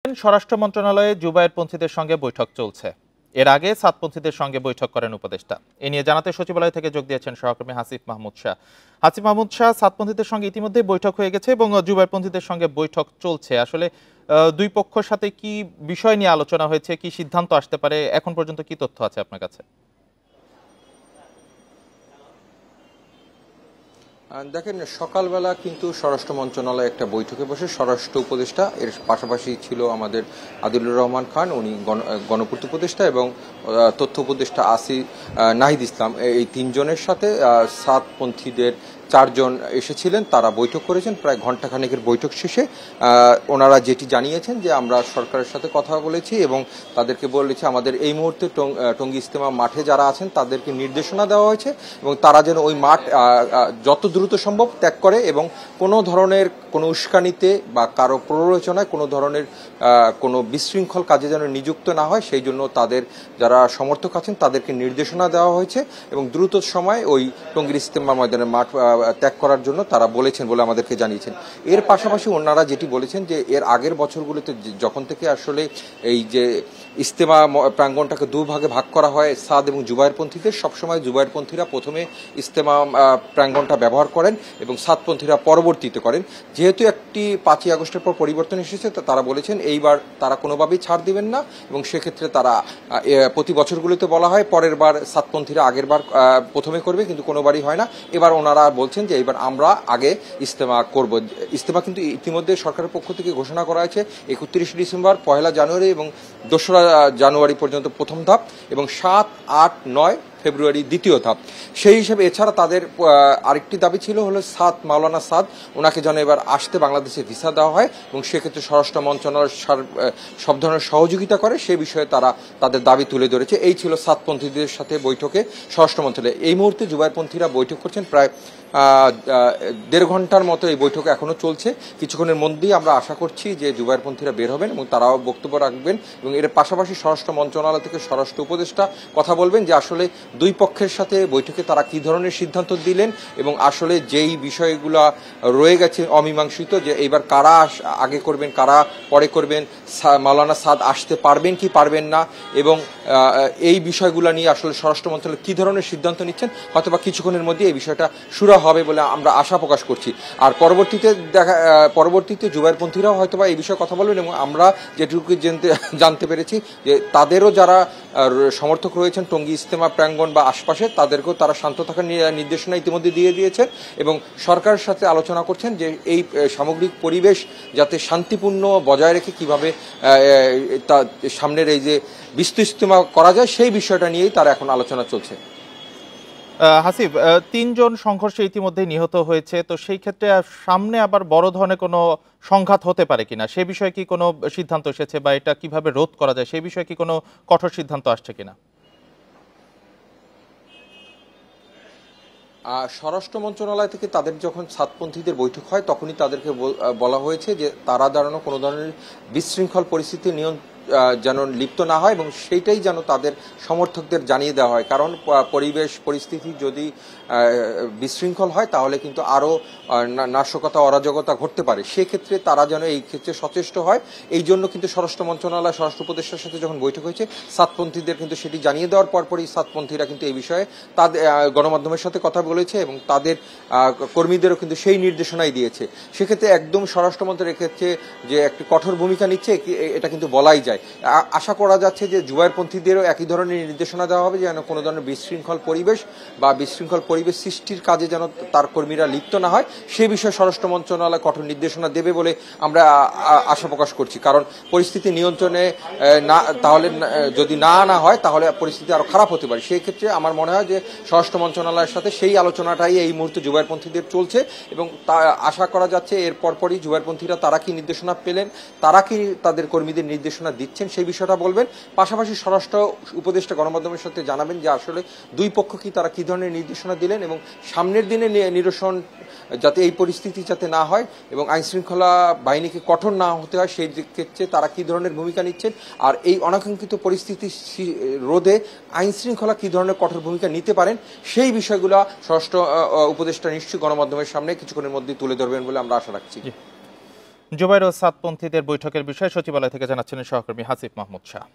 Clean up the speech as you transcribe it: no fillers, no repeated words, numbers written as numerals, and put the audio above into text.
স্বরাষ্ট্র মন্ত্রণালয়ে জুবায়েরপন্থীদের সঙ্গে বৈঠক চলছে। এর আগে সাতপন্থীদের সঙ্গে বৈঠক করেন উপদেষ্টা। এ নিয়ে জানাতে সচিবালয় থেকে যোগ দিয়েছেন সহকর্মী হাসিফ মাহমুদ শাহ। হাসিফ মাহমুদ শাহ, সাতপন্থীদের সঙ্গে ইতিমধ্যে বৈঠক হয়ে গেছে এবং জুবায়েরপন্থীদের সঙ্গে বৈঠক চলছে। আসলে দুই পক্ষের সাথে কি বিষয় নিয়ে আলোচনা হয়েছে, কি সিদ্ধান্ত আসতে পারে, এখন পর্যন্ত কি তথ্য আছে আপনার কাছে? দেখেন, সকালবেলা কিন্তু স্বরাষ্ট্র মন্ত্রণালয়ে একটা বৈঠকে বসে স্বরাষ্ট্র উপদেষ্টা, এর পাশাপাশি ছিল আমাদের আদিলুর রহমান খান, উনি গণপূর্ত উপদেষ্টা, এবং তথ্য উপদেষ্টা নাহিদ ইসলাম, এই তিনজনের সাথে সাতপন্থীদের চারজন এসেছিলেন। তারা বৈঠক করেছেন। প্রায় ঘণ্টাখানেকের বৈঠক শেষে ওনারা যেটি জানিয়েছেন যে আমরা সরকারের সাথে কথা বলেছি এবং তাদেরকে বলেছি আমাদের এই মুহূর্তে টঙ্গী ইজতেমা মাঠে যারা আছেন তাদেরকে নির্দেশনা দেওয়া হয়েছে এবং তারা যেন ওই মাঠ যত দ্রুত সম্ভব ত্যাগ করে এবং কোনো ধরনের কোনো উস্কানিতে বা কারো প্ররোচনায় কোনো ধরনের কোনো বিশৃঙ্খল কাজে যেন নিযুক্ত না হয়, সেই জন্য তাদের যারা সমর্থক আছেন তাদেরকে নির্দেশনা দেওয়া হয়েছে এবং দ্রুত সময় ওই টঙ্গীর ইজতেমা ময়দানের মাঠ ত্যাগ করার জন্য তারা বলেছেন বলে আমাদেরকে জানিয়েছেন। এর পাশাপাশি ওনারা যেটি বলেছেন যে এর আগের বছরগুলোতে যখন থেকে আসলে এই যে ইজতেমা প্রাঙ্গণটাকে দুভাগে ভাগ করা হয় সাদ এবং জুবায়েরপন্থীদের, সবসময় জুবায়েরপন্থীরা প্রথমে ইজতেমা প্রাঙ্গণটা ব্যবহার করেন এবং সাতপন্থীরা পরবর্তীতে করেন। যেহেতু একটি 5ই আগস্টের পর পরিবর্তন এসেছে, তারা বলেছেন এইবার তারা কোনোভাবেই ছাড় দিবেন না এবং সেক্ষেত্রে তারা প্রতি বছরগুলোতে বলা হয় পরের বার সাতপন্থীরা আগের বার প্রথমে করবে, কিন্তু কোনোবারই হয় না। এবার ওনারা বলছেন যে এইবার আমরা আগে ইজতেমা করব। ইজতেমা কিন্তু ইতিমধ্যে সরকারের পক্ষ থেকে ঘোষণা করা হয়েছে 31 ডিসেম্বর, 1 জানুয়ারি এবং 2 জানুয়ারি পর্যন্ত প্রথম ধাপ এবং 7, 8, 9 ফেব্রুয়ারি দ্বিতীয় ধাপ। সেই হিসেবে এছাড়া তাদের আরেকটি দাবি ছিল হলো মাওলানা সাদ, ওনাকে যেন এবার আসতে বাংলাদেশে ভিসা দেওয়া হয় এবং সেক্ষেত্রে স্বরাষ্ট্র মন্ত্রণালয় সব ধরনের সহযোগিতা করে, সে বিষয়ে তারা তাদের দাবি তুলে ধরেছে। এই ছিল সাতপন্থীদের সাথে বৈঠকে স্বরাষ্ট্র মন্ত্রণালয়। এই মুহূর্তে জুবায়েরপন্থীরা বৈঠক করছেন প্রায় 1.5 ঘন্টার মতো এই বৈঠক এখনো চলছে। কিছুক্ষণের মধ্যেই আমরা আশা করছি যে জুবায়েরপন্থীরা বের হবেন এবং তারাও বক্তব্য রাখবেন এবং এর পাশাপাশি স্বরাষ্ট্র মন্ত্রণালয় থেকে স্বরাষ্ট্র উপদেষ্টা কথা বলবেন যে আসলে দুই পক্ষের সাথে বৈঠকে তারা কি ধরনের সিদ্ধান্ত দিলেন এবং আসলে যেই বিষয়গুলো রয়ে গেছে অমীমাংসিত, যে এইবার কারা আগে করবেন কারা পরে করবেন, মাওলানা সাদ আসতে পারবেন কি পারবেন না এবং এই বিষয়গুলো নিয়ে আসলে স্বরাষ্ট্র মন্ত্রণালয় কি ধরনের সিদ্ধান্ত নিচ্ছেন, হয়তোবা কিছুক্ষণের মধ্যে এই বিষয়টা শুরু হবে বলে আমরা আশা প্রকাশ করছি। আর পরবর্তীতে জুবায়েরপন্থীরাও হয়তোবা এই বিষয়ে কথা বলবেন এবং আমরা যেটুকু জানতে পেরেছি যে তাদেরও যারা সমর্থক রয়েছেন টঙ্গী ইজতেমা প্রাঙ্গণ বা আশপাশে, তাদেরকেও তারা শান্ত থাকার নির্দেশনা ইতিমধ্যে দিয়ে দিয়েছেন এবং সরকারের সাথে আলোচনা করছেন যে এই সামগ্রিক পরিবেশ যাতে শান্তিপূর্ণ বজায় রেখে কিভাবে সামনের এই যে বিস্তৃত ইজতেমা করা যায় সেই বিষয়টা নিয়েই তারা এখন আলোচনা চলছে। হাসিব, 3 জন সংঘর্ষে ইতিমধ্যে নিহত হয়েছে, তো সেই ক্ষেত্রে সামনে আবার বড় ধরনের কোনো সংঘাত হতে পারে কিনা সে বিষয়ে কি কোনো সিদ্ধান্ত এসেছে বা এটা কিভাবে রোধ করা যায় সেই বিষয়ে কি কোনো কঠোর সিদ্ধান্ত আসছে কিনা? স্বরাষ্ট্র মন্ত্রণালয় থেকে তাদের যখন সাতপন্থীদের বৈঠক হয় তখনই তাদেরকে বলা হয়েছে যে তারা দাঁড়ানো কোনো ধরনের বিশৃঙ্খল পরিস্থিতি যেন লিপ্ত না হয় এবং সেইটাই যেন তাদের সমর্থকদের জানিয়ে দেওয়া হয়, কারণ পরিবেশ পরিস্থিতি যদি বিশৃঙ্খল হয় তাহলে কিন্তু আরও নাশকতা অরাজকতা ঘটতে পারে। সেক্ষেত্রে তারা যেন এই ক্ষেত্রে সচেষ্ট হয়, এই জন্য কিন্তু স্বরাষ্ট্র মন্ত্রণালয় স্বরাষ্ট্র উপদেষ্টার সাথে যখন বৈঠক হয়েছে সাতপন্থীদের কিন্তু সেটি জানিয়ে দেওয়ার পরপরই সাতপন্থীরা কিন্তু এই বিষয়ে তাদের গণমাধ্যমের সাথে কথা বলেছে এবং তাদের কর্মীদেরও কিন্তু সেই নির্দেশনাই দিয়েছে। সেক্ষেত্রে একদম স্বরাষ্ট্রমন্ত্রীর ক্ষেত্রে যে একটি কঠোর ভূমিকা নিচ্ছে এটা কিন্তু বলাই যায়। আশা করা যাচ্ছে যে জুবায়েরপন্থীদেরও একই ধরনের নির্দেশনা দেওয়া হবে যেন কোনো ধরনের বিশৃঙ্খল পরিবেশ বা বিশৃঙ্খল পরিবেশ সৃষ্টির কাজে যেন তার কর্মীরা লিপ্ত না হয়, সে বিষয়ে স্বরাষ্ট্র মন্ত্রণালয় কঠোর নির্দেশনা দেবে বলে আমরা আশা প্রকাশ করছি। কারণ পরিস্থিতি নিয়ন্ত্রণে তাহলে যদি না হয় তাহলে পরিস্থিতি আরো খারাপ হতে পারে। সেই ক্ষেত্রে আমার মনে হয় যে স্বরাষ্ট্র মন্ত্রণালয়ের সাথে সেই আলোচনাটাই এই মুহূর্তে জুবায়েরপন্থীদের চলছে এবং আশা করা যাচ্ছে এর পরপরই জুবায়েরপন্থীরা তারা কি নির্দেশনা পেলেন, তারা কি তাদের কর্মীদের নির্দেশনা দিচ্ছেন সেই বিষয়টা বলবেন। পাশাপাশি স্বরাষ্ট্র উপদেষ্টা গণমাধ্যমের সাথে জানাবেন যে আসলে দুই পক্ষ কি তারা কি ধরনের নির্দেশনা দিলেন এবং সামনের দিনে নিরসন যাতে এই পরিস্থিতি যাতে না হয় এবং আইন শৃঙ্খলা বাহিনীকে কঠোর না হতে হয় সেই ক্ষেত্রে তারা কি ধরনের ভূমিকা নিচ্ছেন আর এই অনাকাঙ্ক্ষিত পরিস্থিতি রোধে আইন শৃঙ্খলা কি ধরনের কঠোর ভূমিকা নিতে পারেন সেই বিষয়গুলো স্বরাষ্ট্র উপদেষ্টা নিশ্চয়ই গণমাধ্যমের সামনে কিছুক্ষণের মধ্যে তুলে ধরবেন বলে আমরা আশা রাখছি। জুবায়ের ও সাতপন্থীদের বৈঠকের বিষয়ে সচিবালয় থেকে জানাচ্ছিলেন সহকর্মী হাসিফ মাহমুদ শাহ।